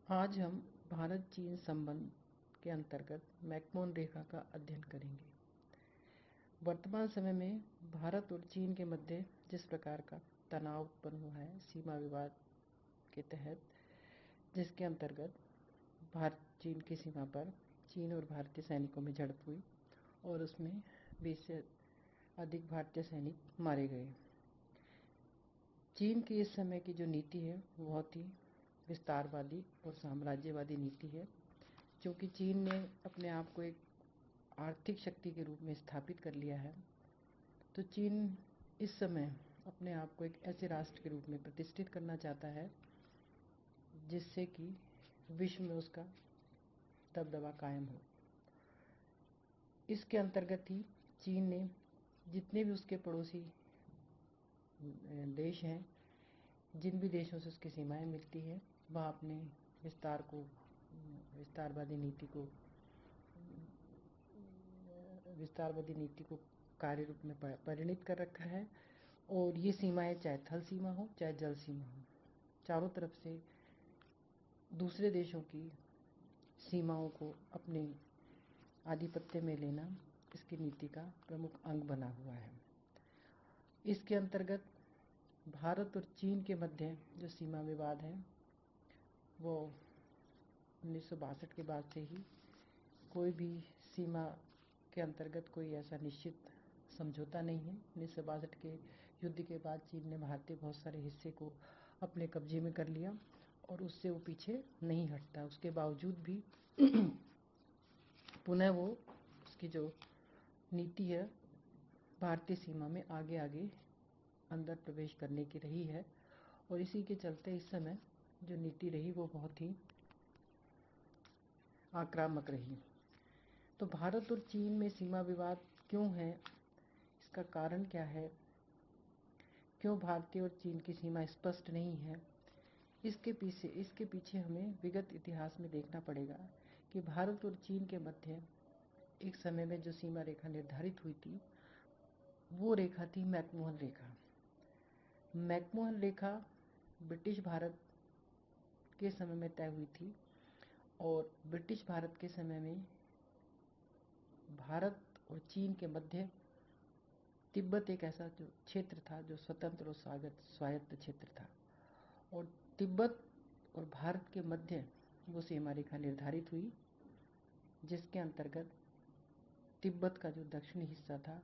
आज हम भारत चीन संबंध के अंतर्गत मैकमोहन रेखा का अध्ययन करेंगे। वर्तमान समय में भारत और चीन के मध्य जिस प्रकार का तनाव उत्पन्न हुआ है सीमा विवाद के तहत, जिसके अंतर्गत भारत चीन की सीमा पर चीन और भारतीय सैनिकों में झड़प हुई और उसमें 20 से अधिक भारतीय सैनिक मारे गए। चीन की इस समय की जो नीति है वो बहुत ही विस्तारवादी और साम्राज्यवादी नीति है, क्योंकि चीन ने अपने आप को एक आर्थिक शक्ति के रूप में स्थापित कर लिया है। तो चीन इस समय अपने आप को एक ऐसे राष्ट्र के रूप में प्रतिष्ठित करना चाहता है जिससे कि विश्व में उसका दबदबा कायम हो। इसके अंतर्गत ही चीन ने जितने भी उसके पड़ोसी देश हैं, जिन भी देशों से उसकी सीमाएं मिलती हैं, वह अपने विस्तारवादी नीति को कार्य रूप में परिणित कर रखा है। और ये सीमाएं चाहे थल सीमा हो चाहे जल सीमा हो, चारों तरफ से दूसरे देशों की सीमाओं को अपने आधिपत्य में लेना इसकी नीति का प्रमुख अंग बना हुआ है। इसके अंतर्गत भारत और चीन के मध्य जो सीमा विवाद है वो 1962 के बाद से ही कोई भी सीमा के अंतर्गत कोई ऐसा निश्चित समझौता नहीं है। 1962 के युद्ध के बाद चीन ने भारतीय बहुत सारे हिस्से को अपने कब्जे में कर लिया और उससे वो पीछे नहीं हटता। उसके बावजूद भी पुनः वो उसकी जो नीति है भारतीय सीमा में आगे आगे अंदर प्रवेश करने की रही है। और इसी के चलते इस समय जो नीति रही वो बहुत ही आक्रामक रही। तो भारत और चीन में सीमा विवाद क्यों है, इसका कारण क्या है, क्यों भारतीय और चीन की सीमा स्पष्ट नहीं है, इसके पीछे हमें विगत इतिहास में देखना पड़ेगा कि भारत और चीन के मध्य एक समय में जो सीमा रेखा निर्धारित हुई थी वो रेखा थी मैकमोहन रेखा। मैकमोहन रेखा ब्रिटिश भारत के समय में तय हुई थी और ब्रिटिश भारत के समय में भारत और चीन के मध्य तिब्बत एक ऐसा जो क्षेत्र था जो स्वतंत्र और स्वायत्त क्षेत्र था। और तिब्बत और भारत के मध्य वो सीमा रेखा निर्धारित हुई, जिसके अंतर्गत तिब्बत का जो दक्षिणी हिस्सा था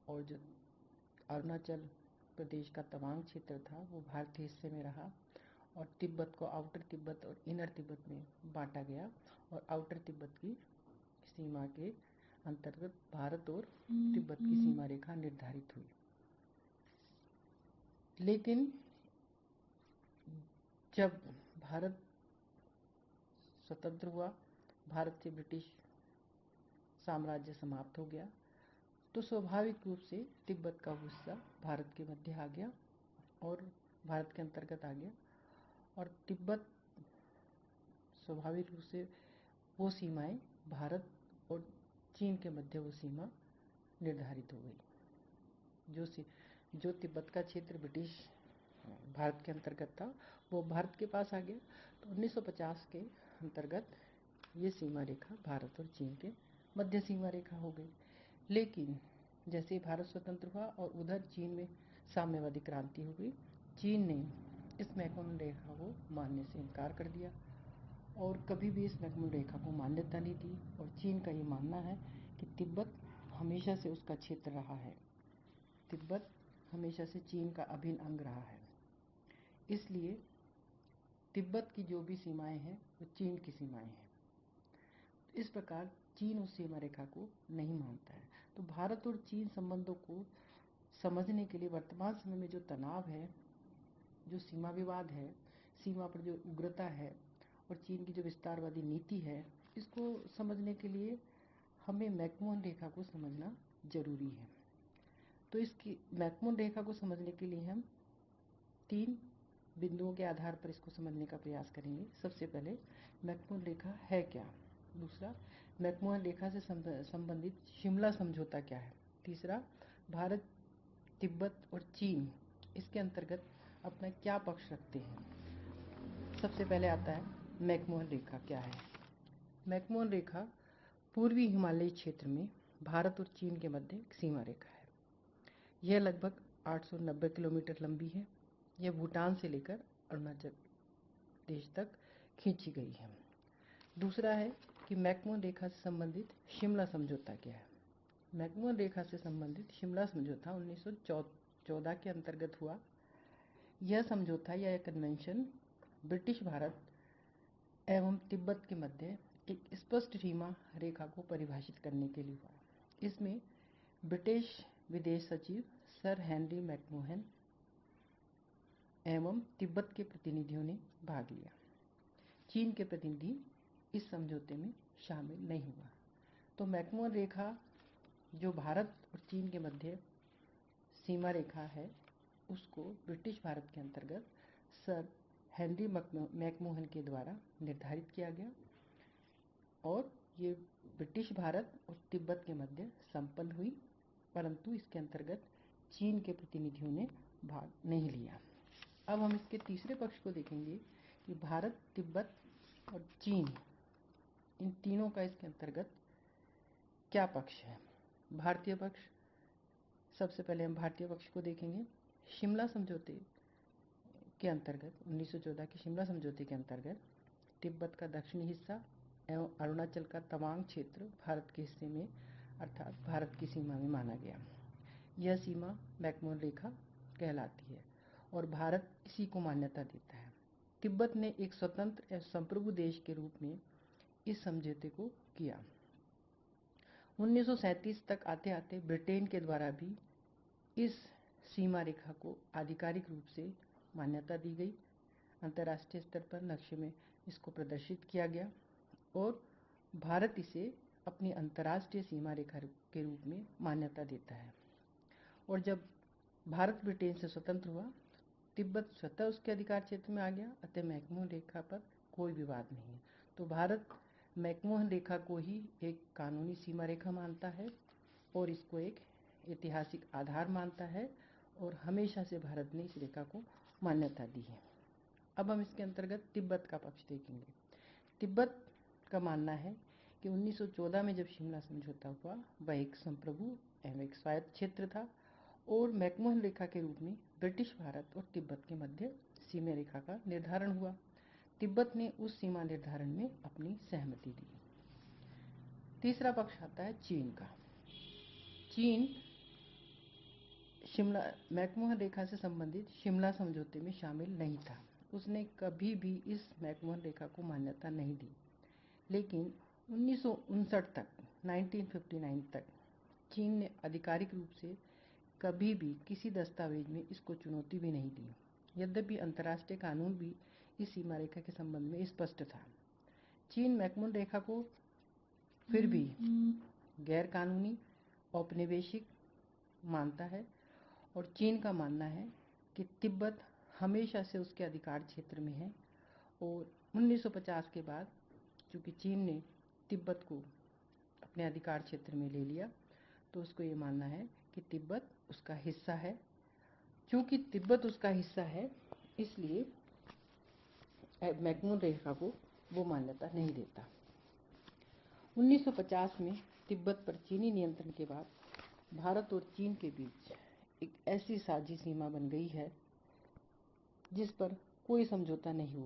और जो अरुणाचल प्रदेश का तवांग क्षेत्र था वो भारतीय हिस्से में रहा और तिब्बत को आउटर तिब्बत और इनर तिब्बत में बांटा गया और आउटर तिब्बत की सीमा के अंतर्गत भारत और तिब्बत की सीमा रेखा निर्धारित हुई। लेकिन जब भारत स्वतंत्र हुआ, भारत से ब्रिटिश साम्राज्य समाप्त हो गया, तो स्वाभाविक रूप से तिब्बत का हिस्सा भारत के मध्य आ गया और भारत के अंतर्गत आ गया और तिब्बत स्वाभाविक रूप से वो सीमाएं भारत और चीन के मध्य वो सीमा निर्धारित हो गई। जो तिब्बत का क्षेत्र ब्रिटिश भारत के अंतर्गत था वो भारत के पास आ गया। तो 1950 के अंतर्गत ये सीमा रेखा भारत और चीन के मध्य सीमा रेखा हो गई। लेकिन जैसे ही भारत स्वतंत्र हुआ और उधर चीन में साम्यवादी क्रांति हो गई, चीन ने इस मैकमोहन रेखा को मानने से इनकार कर दिया और कभी भी इस मैकमोहन रेखा को मान्यता नहीं दी। और चीन का ये मानना है कि तिब्बत हमेशा से उसका क्षेत्र रहा है, तिब्बत हमेशा से चीन का अभिन्न अंग रहा है, इसलिए तिब्बत की जो भी सीमाएं हैं वो चीन की सीमाएं हैं। इस प्रकार चीन उस सीमा रेखा को नहीं मानता है। तो भारत और चीन संबंधों को समझने के लिए वर्तमान समय में जो तनाव है, जो सीमा विवाद है, सीमा पर जो उग्रता है और चीन की जो विस्तारवादी नीति है, इसको समझने के लिए हमें मैकमोहन रेखा को समझना जरूरी है। तो इसकी मैकमोहन रेखा को समझने के लिए हम 3 बिंदुओं के आधार पर इसको समझने का प्रयास करेंगे। सबसे पहले मैकमोहन रेखा है क्या, दूसरा मैकमोहन रेखा से संबंधित शिमला समझौता क्या है, तीसरा भारत तिब्बत और चीन इसके अंतर्गत अपना क्या पक्ष रखते हैं। सबसे पहले आता है मैकमोहन रेखा क्या है? मैकमोहन रेखा पूर्वी हिमालयी क्षेत्र में भारत और चीन के मध्य एक सीमा रेखा है। यह लगभग 890 किलोमीटर लंबी है। यह भूटान से लेकर अरुणाचल देश तक खींची गई है। दूसरा है कि मैकमोहन रेखा से संबंधित शिमला समझौता क्या है? मैकमोहन रेखा से संबंधित शिमला समझौता 1914 के अंतर्गत हुआ। यह समझौता या कन्वेंशन ब्रिटिश भारत एवं तिब्बत के मध्य एक स्पष्ट सीमा रेखा को परिभाषित करने के लिए हुआ। इसमें ब्रिटिश विदेश सचिव सर हेनरी मैकमोहन एवं तिब्बत के प्रतिनिधियों ने भाग लिया। चीन के प्रतिनिधि इस समझौते में शामिल नहीं हुआ। तो मैकमोहन रेखा जो भारत और चीन के मध्य सीमा रेखा है, उसको ब्रिटिश भारत के अंतर्गत सर हेनरी मैकमोहन के द्वारा निर्धारित किया गया और ये ब्रिटिश भारत और तिब्बत के मध्य संपन्न हुई, परंतु इसके अंतर्गत चीन के प्रतिनिधियों ने भाग नहीं लिया। अब हम इसके तीसरे पक्ष को देखेंगे कि भारत, तिब्बत और चीन, इन तीनों का इसके अंतर्गत क्या पक्ष है। भारतीय पक्ष, सबसे पहले हम भारतीय पक्ष को देखेंगे। शिमला समझौते के अंतर्गत 1914 के शिमला समझौते के अंतर्गत तिब्बत का दक्षिणी हिस्सा एवं अरुणाचल का तवांग क्षेत्र भारत के हिस्से में अर्थात भारत की सीमा में माना गया। यह सीमा मैकमोहन रेखा कहलाती है और भारत इसी को मान्यता देता है। तिब्बत ने एक स्वतंत्र एवं संप्रभु देश के रूप में इस समझौते को किया। 1937 तक आते आते ब्रिटेन के द्वारा भी इस सीमा रेखा को आधिकारिक रूप से मान्यता दी गई। अंतर्राष्ट्रीय स्तर पर नक्शे में इसको प्रदर्शित किया गया और भारत इसे अपनी अंतर्राष्ट्रीय सीमा रेखा के रूप में मान्यता देता है। और जब भारत ब्रिटेन से स्वतंत्र हुआ, तिब्बत स्वतः उसके अधिकार क्षेत्र में आ गया, अतः मैकमोहन रेखा पर कोई विवाद नहीं है। तो भारत मैकमोहन रेखा को ही एक कानूनी सीमा रेखा मानता है और इसको एक ऐतिहासिक आधार मानता है और हमेशा से भारत ने इस रेखा को मान्यता दी है। अब हम इसके अंतर्गत तिब्बत का पक्ष देखेंगे। तिब्बत का मानना है कि 1914 में जब शिमला समझौता हुआ, वह एक संप्रभु एवं एक स्वायत्त क्षेत्र था और मैकमोहन रेखा के रूप में ब्रिटिश भारत और तिब्बत के मध्य सीमा रेखा का निर्धारण हुआ। तिब्बत ने उस सीमा निर्धारण में अपनी सहमति दी। तीसरा पक्ष आता है चीन का। चीन शिमला मैकमोहन रेखा से संबंधित शिमला समझौते में शामिल नहीं था। उसने कभी भी इस मैकमोहन रेखा को मान्यता नहीं दी। लेकिन 1959 तक 1959 तक चीन ने आधिकारिक रूप से कभी भी किसी दस्तावेज में इसको चुनौती भी नहीं दी। यद्यपि अंतर्राष्ट्रीय कानून भी इस सीमा रेखा के संबंध में स्पष्ट था। चीन मैकमोहन रेखा को फिर भी गैर कानूनी औपनिवेशिक मानता है और चीन का मानना है कि तिब्बत हमेशा से उसके अधिकार क्षेत्र में है और 1950 के बाद चूँकि चीन ने तिब्बत को अपने अधिकार क्षेत्र में ले लिया, तो उसको ये मानना है कि तिब्बत उसका हिस्सा है। चूँकि तिब्बत उसका हिस्सा है, इसलिए मैकमोहन रेखा को वो मान्यता नहीं देता। 1950 में तिब्बत पर चीनी नियंत्रण के बाद भारत और चीन के बीच एक ऐसी साझी सीमा बन गई है जिस पर कोई समझौता नहीं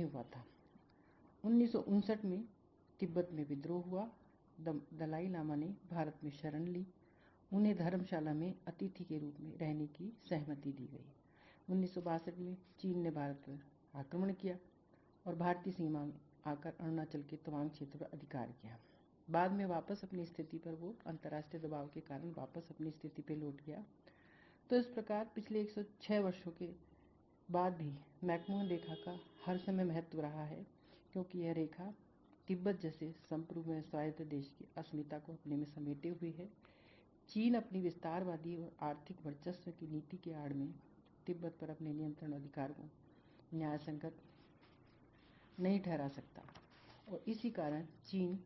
हुआ था। 1959 में तिब्बत में विद्रोह हुआ। दलाई लामा ने भारत में शरण ली। उन्हें धर्मशाला में अतिथि के रूप में रहने की सहमति दी गई। 1962 में चीन ने भारत पर आक्रमण किया और भारतीय सीमा में आकर अरुणाचल के तवांग क्षेत्र पर अधिकार किया। बाद में वापस अपनी स्थिति पर वो अंतर्राष्ट्रीय दबाव के कारण वापस अपनी स्थिति पर लौट गया। तो इस प्रकार पिछले 106 वर्षों के बाद भी मैकमोहन रेखा का हर समय महत्व रहा है, क्योंकि यह रेखा तिब्बत जैसे संप्रभु स्वायत्त देश की अस्मिता को अपने में समेटे हुए है। चीन अपनी विस्तारवादी और आर्थिक वर्चस्व की नीति के आड़ में तिब्बत पर अपने नियंत्रण अधिकार को न्याय संगत नहीं ठहरा सकता और इसी कारण चीन,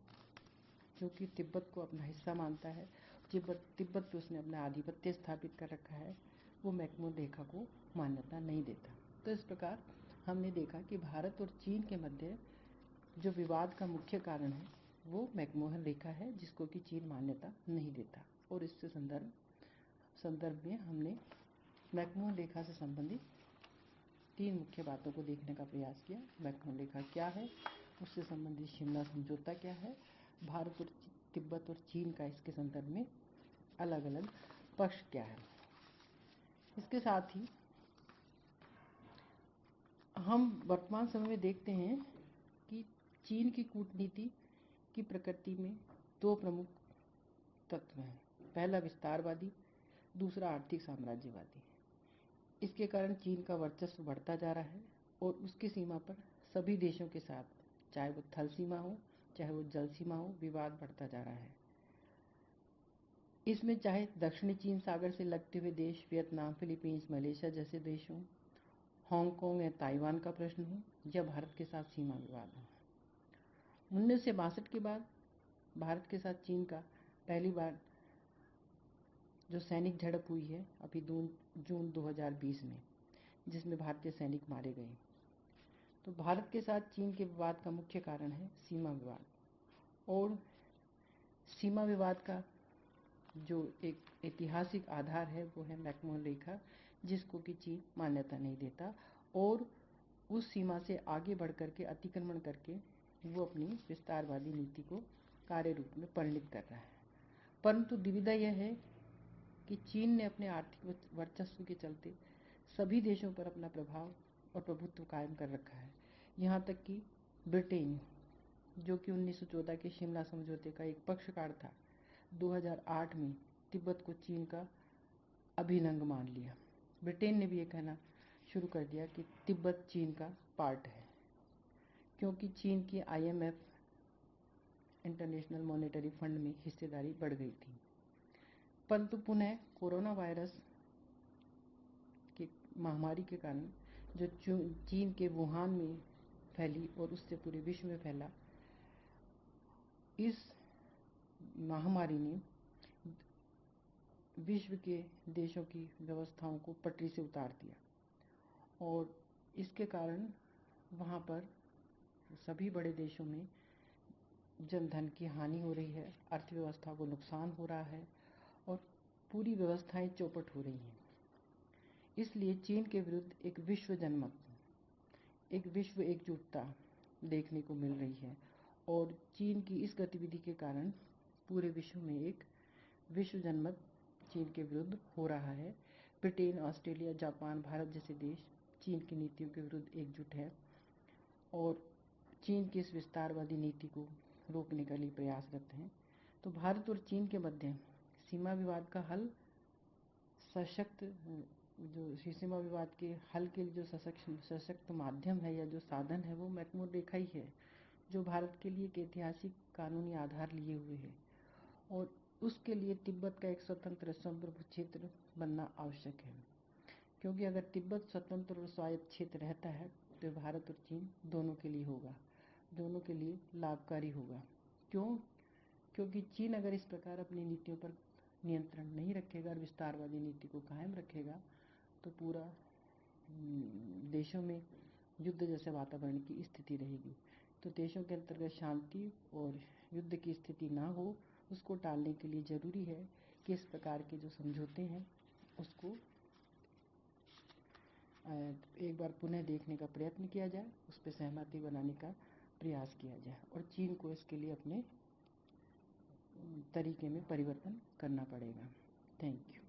क्योंकि तिब्बत को अपना हिस्सा मानता है, तिब्बत पे उसने अपना आधिपत्य स्थापित कर रखा है, वो मैकमोहन रेखा को मान्यता नहीं देता। तो इस प्रकार हमने देखा कि भारत और चीन के मध्य जो विवाद का मुख्य कारण है वो मैकमोहन रेखा है, जिसको कि चीन मान्यता नहीं देता। और इससे संदर्भ में हमने मैकमोहन रेखा से संबंधित 3 मुख्य बातों को देखने का प्रयास किया। मैकमोहन रेखा क्या है, उससे संबंधित शिमला समझौता क्या है, भारत और तिब्बत और चीन का इसके संदर्भ में अलग अलग पक्ष क्या है। इसके साथ ही हम वर्तमान समय में देखते हैं कि चीन की कूटनीति की प्रकृति में 2 प्रमुख तत्व हैं। पहला विस्तारवादी, दूसरा आर्थिक साम्राज्यवादी। इसके कारण चीन का वर्चस्व बढ़ता जा रहा है और उसकी सीमा पर सभी देशों के साथ, चाहे वो थल सीमा हो चाहे वो जल सीमा हो, विवाद बढ़ता जा रहा है। इसमें चाहे दक्षिणी चीन सागर से लगते हुए देश वियतनाम, फिलीपींस, मलेशिया जैसे देश हों, हांगकांग या ताइवान का प्रश्न हो, या भारत के साथ सीमा विवाद हो। 1962 के बाद भारत के साथ चीन का पहली बार जो सैनिक झड़प हुई है अभी जून 2020 में, जिसमें भारतीय सैनिक मारे गए। तो भारत के साथ चीन के विवाद का मुख्य कारण है सीमा विवाद। और सीमा विवाद का जो एक ऐतिहासिक आधार है वो है मैकमोहन रेखा, जिसको कि चीन मान्यता नहीं देता और उस सीमा से आगे बढ़ करके अतिक्रमण करके वो अपनी विस्तारवादी नीति को कार्य रूप में परिणित कर रहा है। परंतु दुविधा यह है कि चीन ने अपने आर्थिक वर्चस्व के चलते सभी देशों पर अपना प्रभाव और प्रभुत्व कायम कर रखा है। यहाँ तक कि ब्रिटेन, जो कि 1914 के शिमला समझौते का एक पक्षकार था, 2008 में तिब्बत को चीन का अभिन्न अंग मान लिया। ब्रिटेन ने भी ये कहना शुरू कर दिया कि तिब्बत चीन का पार्ट है, क्योंकि चीन की IMF इंटरनेशनल मॉनेटरी फंड में हिस्सेदारी बढ़ गई थी। परंतु पुनः कोरोना वायरस की महामारी के कारण जो चीन के वुहान में फैली और उससे पूरे विश्व में फैला, इस महामारी ने विश्व के देशों की व्यवस्थाओं को पटरी से उतार दिया और इसके कारण वहाँ पर सभी बड़े देशों में जनधन की हानि हो रही है, अर्थव्यवस्था को नुकसान हो रहा है और पूरी व्यवस्थाएं चौपट हो रही हैं। इसलिए चीन के विरुद्ध एक विश्व जनमत, एक विश्व एकजुटता देखने को मिल रही है और चीन की इस गतिविधि के कारण पूरे विश्व में एक विश्व जनमत चीन के विरुद्ध हो रहा है। ब्रिटेन, ऑस्ट्रेलिया, जापान, भारत जैसे देश चीन की नीतियों के विरुद्ध एकजुट है और चीन की इस विस्तारवादी नीति को रोकने के लिए प्रयासरत हैं। तो भारत और चीन के मध्य सीमा विवाद का हल सशक्त जो सीमा विवाद के हल के लिए जो सशक्त माध्यम है या जो साधन है वो मैकमोहन रेखा ही है, जो भारत के लिए एक ऐतिहासिक कानूनी आधार लिए हुए है और उसके लिए तिब्बत का एक स्वतंत्र संप्रभु क्षेत्र बनना आवश्यक है। क्योंकि अगर तिब्बत स्वतंत्र और स्वायत्त क्षेत्र रहता है तो भारत और चीन दोनों के लिए होगा, दोनों के लिए लाभकारी होगा। क्योंकि चीन अगर इस प्रकार अपनी नीतियों पर नियंत्रण नहीं रखेगा और विस्तारवादी नीति को कायम रखेगा तो पूरा देशों में युद्ध जैसे वातावरण की स्थिति रहेगी। तो देशों के अंतर्गत शांति और युद्ध की स्थिति ना हो, उसको टालने के लिए ज़रूरी है कि इस प्रकार के जो समझौते हैं उसको एक बार पुनः देखने का प्रयत्न किया जाए, उस पर सहमति बनाने का प्रयास किया जाए और चीन को इसके लिए अपने तरीके में परिवर्तन करना पड़ेगा। Thank you.